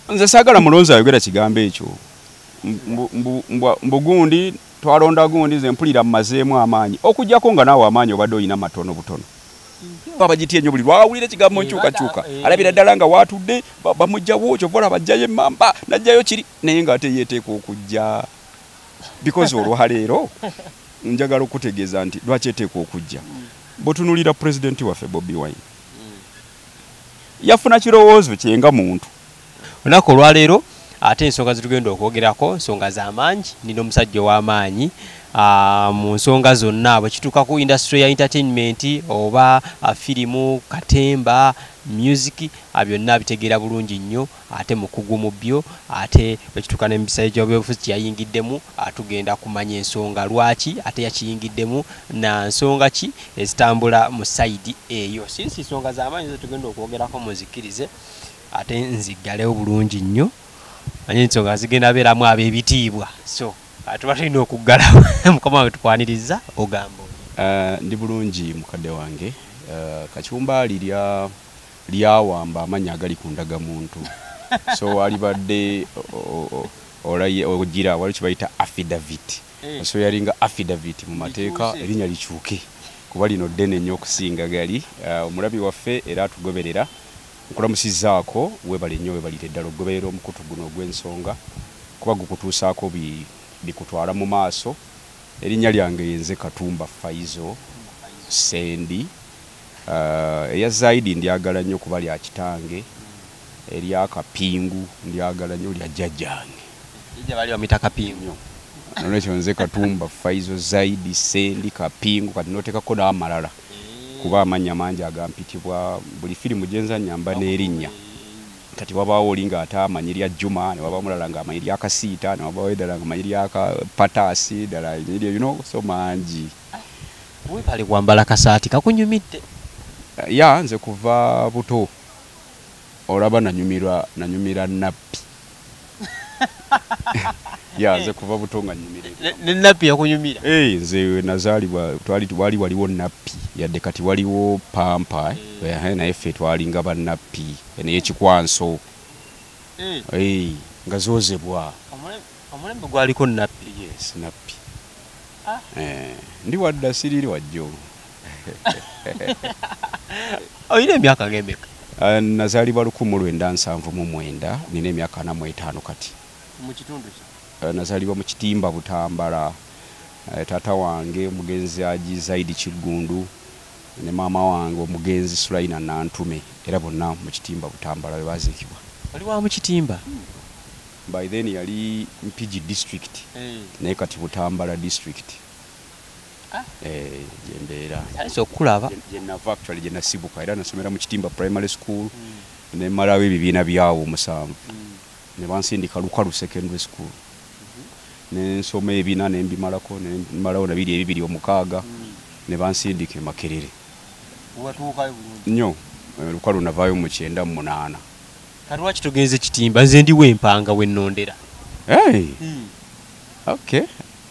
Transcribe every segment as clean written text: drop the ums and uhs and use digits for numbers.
nze saagala mulonzi ayogera kigambo ekyo mbugundi twalonda gundi ze mpulira mmazeemu amaanyi okujjako nga naawe amaanyi obadde olina matono butono abagitye nnyo buli lwawulira ekigambo nkyukakyuka alabira ddala nga waatudde bamugjawo kyovola bajjayo emmamba najjayo kiri naye ng'ate yeeteeka okujja because olwaleero njagala okutegeeza nti lwaki eteeka okujja bwetunulira pulezidenti waffe Bobi Wine yafuna kirowoozo kyenga muntu olunaku olwaleero ate ensonga zitugenda okwogerako nsonga z'amaanyi nina omusajja ow'amaanyi mu nsonga zonna bwe kituuka ku industry ya entertainment oba firimu katemba music byonna bitegeera bulungi nnyo ate mukugu mu byo ate bwe kituuka n'empisa gy'ebyobufuzi kyeyayingiddemu tugenda kumanya ensonga lwaki ate yakiyingiddemu na nsonga ki ezitambula mu sayidi eyo sinsi nsonga z'amaanyi zo tugenda okwogerako muzikirize ate nziggalewo bulungi nnyo manye ensonga zigenda beeramu ab'ebitiibwa so tuba tulina okuggalawo mukama wange tukwaniriza ogamba ndi bulungi mukadde wange kacyumbaali lyawamba amanya agali ku ndagamuntu so alibadde ogira wali kibayita affidavit so yalinga affidavit mu mateeka erinnya likyuke kuba lino ddene nnyo okusinga gali omulabi waffe era atugoberera nkulamusizaako webale nnyo webalire ddala okugoberera omukutu guno ogw'ensonga kuba gukutuusaako bikutwala mu maaso erinnya lyange yenze Katumba Faizo Sendi eya zaidi ndyagala nnyo kuba lya kitange erya Kapingu ndyagala nnyo lya jjajjange bali bamita Kapingu nolwekyo nze Katumba Faizo zaidi Sendi Kapingu kati noteekako n'amalala kuba amanya mangi agampitibwa buli firimu gyenza nyamba n'erinnya kati wabaawo olinga ate amanyi lya Juma ne wabaawo mulala nga amanyi lya Kasiita ne wabaawo eddala nga amanyi lya Patasi ddala so mangi webale kwambala kasaati kakunyumidde ya nze kuva buto olaba nanyumira nappi ya nze kuva buto nga nyumire ne nappi yakunyumira nze nazaalibwa waliwo nappi yadde kati waliwo pampa naye ffe twalinga bannappi n'ekikwanso nga zoozebwa omulembe gwaliko nappi yes nappi ndi wadda siriri wajjo olina emyaka ng'emeka nazaalibwa 1979 nina emyaka 45 kati mu kitundu nazaalibwa mu Kitimba Butambala taata wange omugenzi Aji Zaidi Kigundu ne maama wange omugenzi Sulaina Nantume era bonna mu Kitimba Butambala bebaziikibwa wali wa mu Kitimba by then yali Mpigi district naye kati Butambala district jembeera okulaba jenava actually jenasibuka era nasomera mu Kitimba primary school ne malawo ebibiina byawo musanvu ne bansindika Lukalu secondary school ne nsoma ebina ne mbimalako ne malawo na bibiri omukaaga ne bansindika Makerere watuukayo bulungi nnyo Lukalu navaayo mu 98 kati lwaki tugenze Kitimba nze ndi wempanga wennondera okay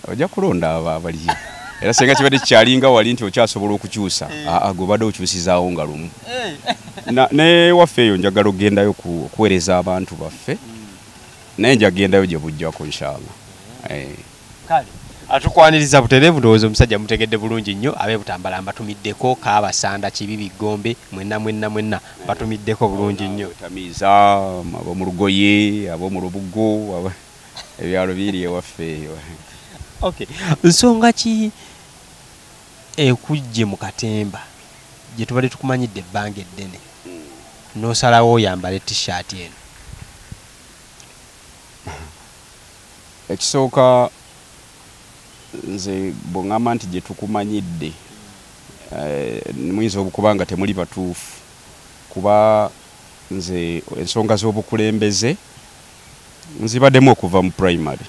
ojja kulonda abaliyo era senga kibadde kyalinga wali nti okyasobola okukyusa gobadde okyusizaawo nga lumu ne waffe eyo njagala okugendayo okuweereza abantu baffe naye njagendayo gye bujjako inshallah kale atukwaniriza butereevu ndowooza omusajja mutegedde bulungi nnyo ab'e Butambala mbatumiddeko Kaabasanda Kibibi Gombe mwenna batumiddeko bulungi nnyo Tamiza ab'omu Lugoye ab'omu Lubugo ebyalo biri ewaffe eyo okay nsonga ki ekujje mu Katemba gye tubadde tukumanyidde ebbanga eddene n'osalawo oyambala t-shirt eno ekisooka nze bw'ŋŋamba nti gye tukumanyidde muyinza okuba nga temuli batuufu kuba nze ensonga z'obukulembeze nzibaddemu okuva mu primary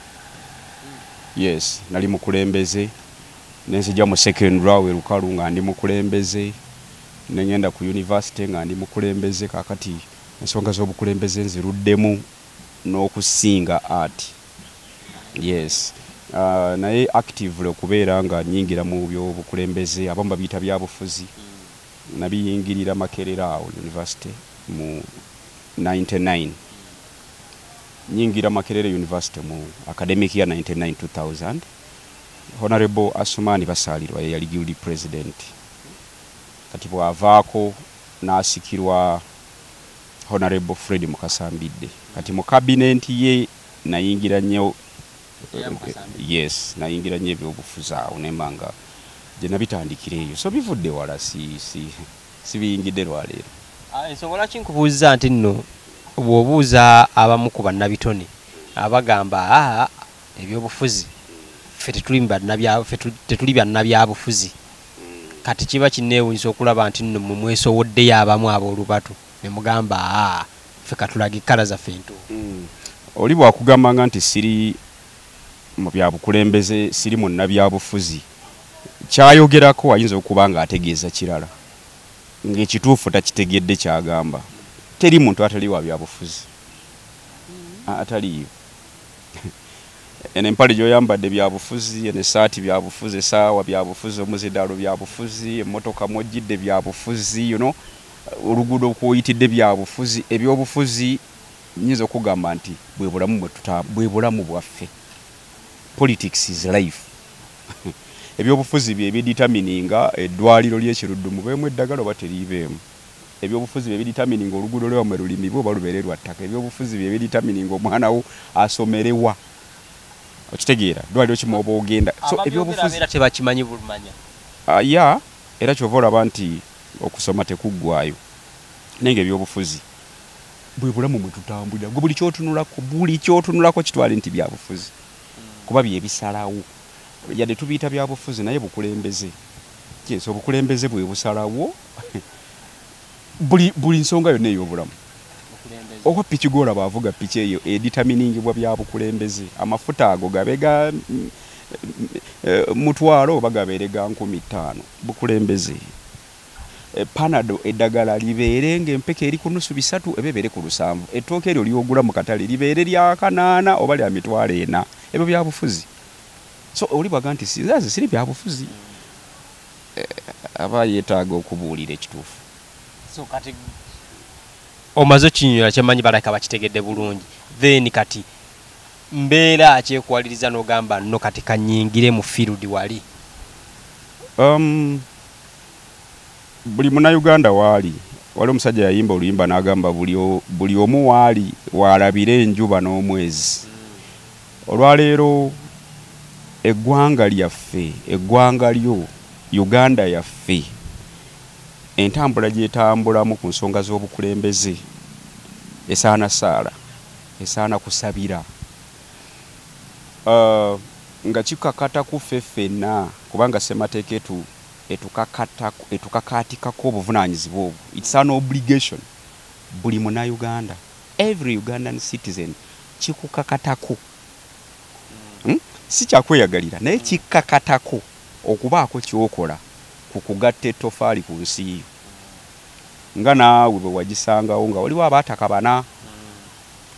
yes nali mukulembeze nenzija mu secondary awe Lukalu nga ndi mukulembeze nengenda ku university nga ndi mukulembeze kakati ensonga z'obukulembeze nziruddemu n'okusinga art yes naye actively okubeera nga nyingira mu by'obukulembeze abamu babiyita byabufuzi nabiyingirira Makerere awo university mu 99 nyingira Makerere University mu academic year 1999-2000. Honorable Asumani Basalirwa yali guild president. Kati bwavaako n'asikirwa Honorable Fred Mukasambidde. Kati mu cabinet ye nayingira nnyo yes, nayingira nnyo ebyobufuzi awo nembanga gye nabitandikira eyo. So bivudde wala si biyingidde lwaleero. Ensonga lwaki nkubuuza nti nno bw'obuuza abamu ku bannabitone abagamba ebyobufuzi ffe tetuli bannabyabufuzi, kati kiba kinneewunyisa okulaba nti nno mmwe mwesowoddeyo abamu ab'olubatu ne mugamba ffe katulaga ekkala zaffe entuufu. Oli bwakugambanga nti siri mu byabukulembeze, siri munnabyabufuzi, kyayogerako ayinza okuba nga ategeeza kirala ng'ekituufu takitegedde kyagamba. Teri muntu atali wa byabufuzi, ataliyo. Ene empale gyoyambadde byabufuzi, ene saati byabufuzi, esaawa byabufuzi, omuzidaalo byabufuzi, emmotoka mwojjidde byabufuzi, oluguudo kwoyitidde byabufuzi. Ebyobufuzi nyinza okugamba nti bwe bulamu bwaffe. Politics is life. Ebyobufuzi bye biditamininga eddwaliro ly'ekiruddumu beemu eddagala oba teriibeemu. Ebyobufuzi bye biditamininga oluguudo lwamwe lulimibwa oba lubeere lwa ttaka. Ebyobufuzi bye biditamininga omwana wo asomerewa. Okitegeera ddwaliro kimu oba ogenda. So ebyobufuzi tebakimanyi bulumanya. Era kyova olaba nti okusoma tekuggwayo. Naye ebyobufuzi bwe bulamu mwe tutambulira. Buli kyotunulako kitwale nti byabufuzi. Kuba bye bisalawo. Yadde tubiyita byabufuzi naye bukulembeze. Yes, obukulembeze bwe busalawo buli nsonga yonna ey'obulamu. Owa piki gw'olaba avuga piki eyo editaminingibwa byabukulembeze. Amafuta ago gabega mutwalo oba gabeere ga 15,000 bukulembeze. Panado eddagala libeere ng'empeke eri ku nusu 3 ebeere ku 7. Ettooke eryo lyogula mu katale libeere lya 8 oba lya 4. Ebyo byabufuzi. So oli baga nti siri byabufuzi. Aba yeetaaga okubuulira ekituufu. So kati omaze kinyuira kyemanyi balaka bakitegedde bulungi. Then kati mbeera akyekwaliriza n'ogamba nno kati kanyingire mu field wali. Buli Munnayuganda wali omusajja yayimba oluyimba n'agamba buli omu waali waalabire enjuba n'omwezi. Olwaleero eggwanga lyaffe, eggwanga lyo Uganda yaffe, entambula gyetambulamu ku nsonga z'obukulembeze esaana saala, esaana kusabira. Nga kikakata ku ffe ffenna kubanga ssemateeka etukakaatikako obuvunaanyizibwa obwo. It's an obligation. Buli Munnayuganda, every Ugandan citizen kikukakatako. Si kyakweyagalira naye kikakatako okubaako kyokola ku kugatta ettofaali ku nsi. Nga naawe bwe wagisangawo nga waliwo abaataka 4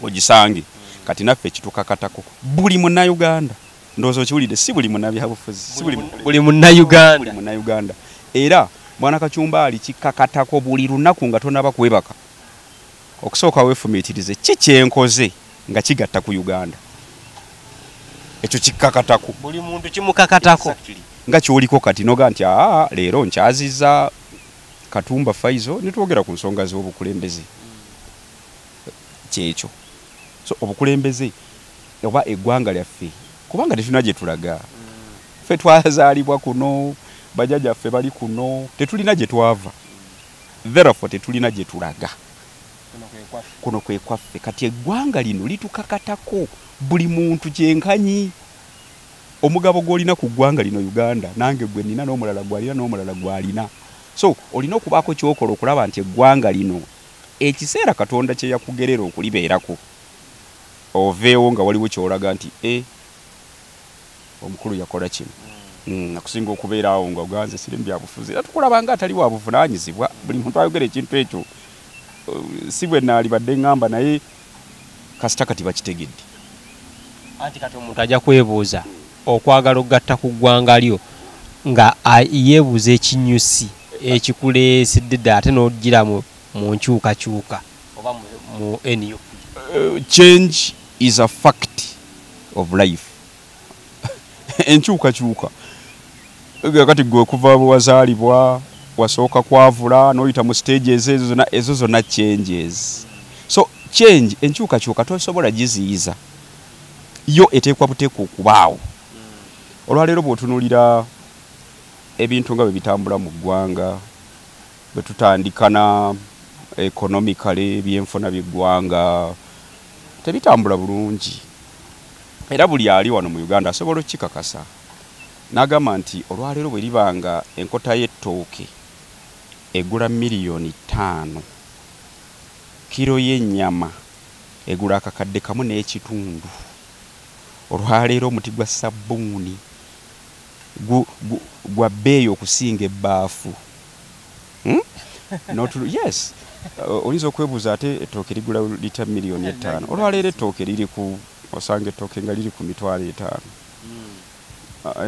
ogisange. Kati naffe kitukakatako. Buli Munnayuganda. Ndowooza okiwulidde, si buli munnabyabufuzi. Buli Munnayuganda. Era Bwana Kacumbaali kikakatako buli lunaku nga tonaba kwebaka. Okusooka weefumiitirize kikyenkoze nga kigatta ku Uganda. Ekyo kikakatako. Buli muntu kimukakatako. Nga kyoliko kati noga nti leero nkyaziza Katumba Faizo ne twogera ku nsonga z'obukulembeze. Kyekyo. So obukulembeze oba eggwanga lyaffe kubanga tetulina gye tulaga. Ffe twazaalibwa kuno, bajjajjaffe bali kuno, tetulina gye twava. Therefore tetulina gye tulaga. Kuno kwe kwaffe. Kati eggwanga lino litukakatako buli muntu kyenkanyi. Omugabo gw'olina ku ggwanga lino Uganda nange gwe nina n'omulala gw'alina n'omulala gw'alina. So olina okubaako kyokola okulaba nti eggwanga lino ekiseera Katonda kye yakugerera okulibeerako oveewo nga waliwo kyolaga nti omukulu yakola kino. Nakusinga okubeera awo nga oganze siri byabufuzi. Era tukulaba nga atali wa buvunaanyizibwa. Buli muntu ayogera ekintu ekyo. Si bwe naalibadde ngamba naye kasita kati bakitegedde. Anti kati omuntu ajja kwebuuza okwagala okugatta ku ggwanga lyo nga yeebuuza ekinyusi ekikuleesedde ate n'ogira mu nkyukakyuka oba mu NUP. is a fact of life. Enkyukakyuka kati gwe kuva wazaalibwa wasooka kwavula n'oyita mu stages ezo zonna changes. So change enkyukakyuka tosobola giziyiza yo eteekwa buteekwa okubaawo. Olwaleero bw'otunuulira ebintu nga bwe bitambula mu ggwanga bwe tutandika na economically ebyenfuna by'eggwanga tebitambula bulungi. Era buli ali wano mu Uganda asobola okukikakasa n'agamba nti olwaleero bwe libanga enkota y'ettooke egula $5,000,000, kiro y'ennyama egula akakadde kamu n'ekitundu, olwaleero omuti gwa sabbuuni gwa bbeeyi okusinga ebbaafu. Yes, oyinza okwebuuza ate ettooke ligula lita $5,000,000, olwaleero ettooke liri ku osanga ettooke nga liri ku $5,000,000.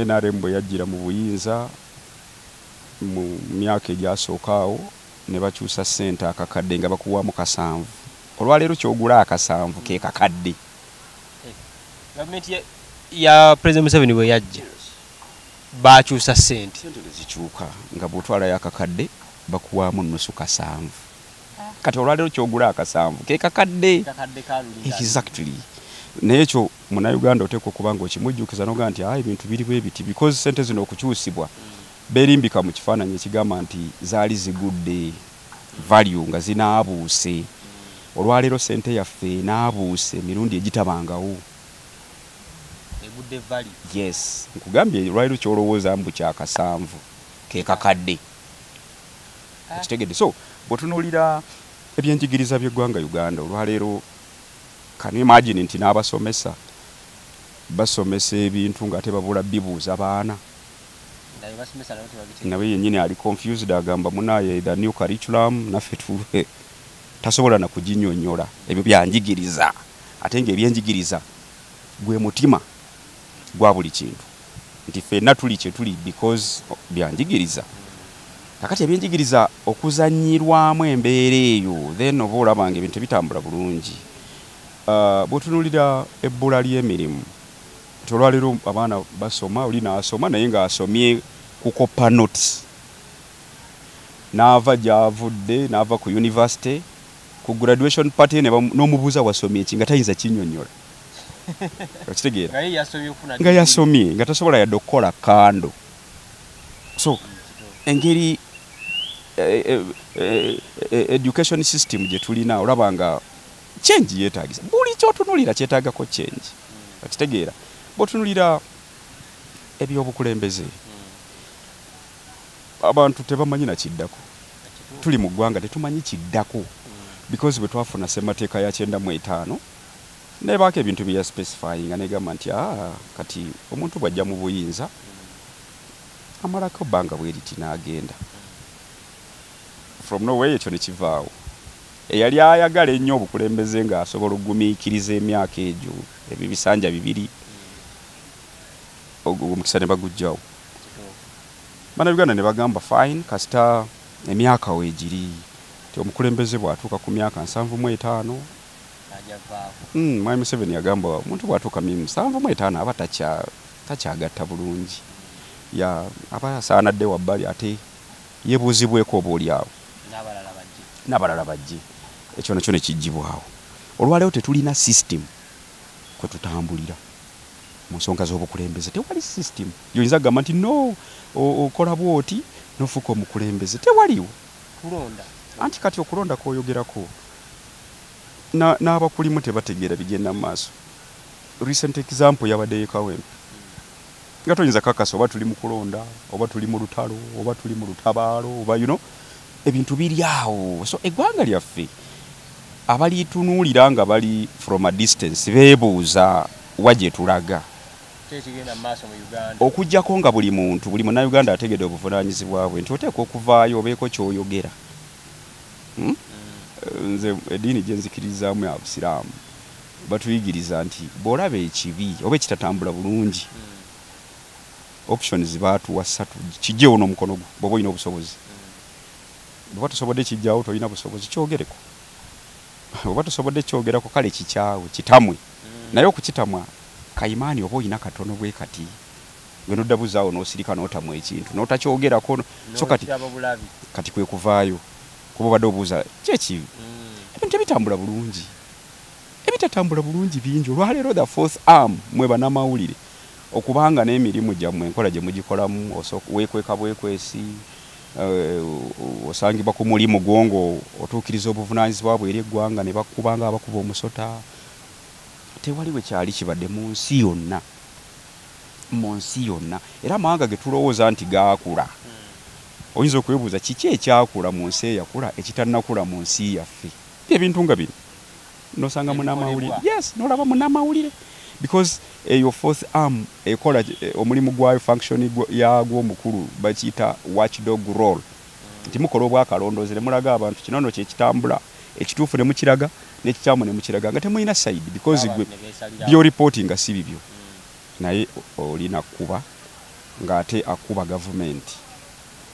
NRM bwe yajjira mu buyinza mu myaka egyasooka awo ne bakyusa ssente akakadde nga bakuwaamu $7. Olwaleero kyogula $7 ke kakadde. Gavumenti ya President Museveni bwe yajja bakyusa ssente zikyuka nga bw'otwalayo akakadde bakuwaamu nnusu $7. Kati olwaleero kyogula $7 ke kakadde. Exactly. N'ekyo Munnayuganda oteekwa okuba ng'okimujjukiza n'oga nti ebintu biri bwe biti because ssente zino okukyusibwa beerimbika mu kifaananyi ekigamba nti zaali zigudde value nga zinaabuuse. Olwaleero ssente yaffe enaabuuse emirundi egitabangawo. Egudde value. Yes. Nkugambye olwaleero kyolowooza mbu kya $7 ke kakadde. Ekitegedde. So bw'otunuulira ebyenjigiriza by'eggwanga Uganda olwaleero can you imagine nti n'abasomesa basomesa ebintu ng'ate babula bibuuza baana. Nawe yennyini ali confused agamba munaye the new curriculum naffe tasobola na kuginnyonnyola ebyo byanjigiriza ate ng'ebyenjigiriza gwe mutima gwa buli kintu nti ffenna tuli kye tuli because byanjigiriza. Kakati ebyenjigiriza okuzannyirwamu embeera eyo then oba olabanga ebintu tebitambula bulungi. Bw'otunuulira ebbula ly'emirimu nti olwaleero abaana basoma oli n'asoma naye ng'asomye kukopa notes n'ava gy'avudde n'ava ku university ku graduation party n'omubuuza wasomye ki nga tayinza kinnyonnyola. Okitegeera nga yasomye nga tasobola yadde okukola kando. So engeri education system gye tulina olaba nga change yeetaagisa buli kyotunuulira kyetaagako change. Okitegeera bw'otunuulira ebyobukulembeze abantu tebamanyi na kiddako. Tuli mu ggwanga tetumanyi kiddako because bwe twafuna ssemateeka ya 95 nebaako ebintu bye yaspecifyinga negamba nti kati omuntu bw'ajja mu buyinza amalako bbanga bwe riti n'agenda from nowhere ekyo ne kivaawo. Eyali ayagala ennyo obukulembeze ng'asobola okugumiikiriza emyaka egyo ebyo bisanja 2 omukisa ne bagujjawo. Bannayuganda ne bagamba fine kasita emyaka weegiri ti omukulembeze bw'atuuka ku myaka 75 Mwami Museveni yagamba omuntu bw'atuuka 75 aba takyagatta bulungi aba asaanadde wabbali ate yeebuuzibweko oba oli awo n'abalala bajje. Ekyo nakyo ne kijjibwawo. Olwaleero tetulina system kwe tutambulira mu nsonga z'obukulembeze. Tewali system yoyinza kugamba nti no okola bwoti nofuuka omukulembeze. Tewaliwo kulonda anti kati okulonda kwoyogerako n'abakulimu tebategeera bigenda mu maaso. Recent example yabadde Kawempe nga toyinza kakasa oba tuli mu kulonda oba tuli mu lutalo oba tuli mu lutabaalo oba ebintu biri awo. So eggwanga lyaffe abalitunuulira nga bali from a distance beebuuza wa gye tulaga okuggyako nga buli Munnayuganda ategedde obuvunaanyizibwa bwe nti oteekwa okuvaayo obeeko ky'oyogera. Nze eddiini gye nzikirizaamu ya Busiraamu batuyigiriza nti bw'olaba ekibi oba ekitatambula bulungi options baatuwa 3 kijjeewo n'omukono gwo bw'oba olina obusobozi. Bw'oba tosobodde kijjaawo tolina busobozi kyogereko. Bw'oba tosobodde kyogerako kale kikyawe kitamwe naye okukitamwa kayimaani oba olina katono bwe kati wenodabuzaawo n'osirika n'otamu ekintu n'otakyogerako so kati kwe kuvaayo kuba obadde obuuza kyeki ebintu ebitambula bulungi ebitatambula bulungi bingi olwaleero the fourth arm mwe bannamawulire okubanga n'emirimu gyammwe enkola gye mugikolamu weekweka bwekwesi osangibwa ku mulimu gwongo otuukiriza obuvunaanyizibwa bwe eri eggwanga ne bakubanga abakuba omusota tewali bwe kyali kibadde mu nsi yonna era amawanga ge tulowooza nti gaakula oyinza okwebuuza kiki ekyakula mu nsi eyakula ekitannakula mu nsi yaffe ebintu nga bino nosanga munamawulire yes nolaba munamawulire because your fourth arm ekola omulimu gwayo function yagwo omukulu bakiyita watchdog role nti mukola obwakalondozere mulaga abantu kinono kyekitambula ekituufu ne mukiraga n'ekikyamu ne mukiraga nga temulina side because byo reporting nga si bibyo naye olina kuba ng'ate akuba gavumenti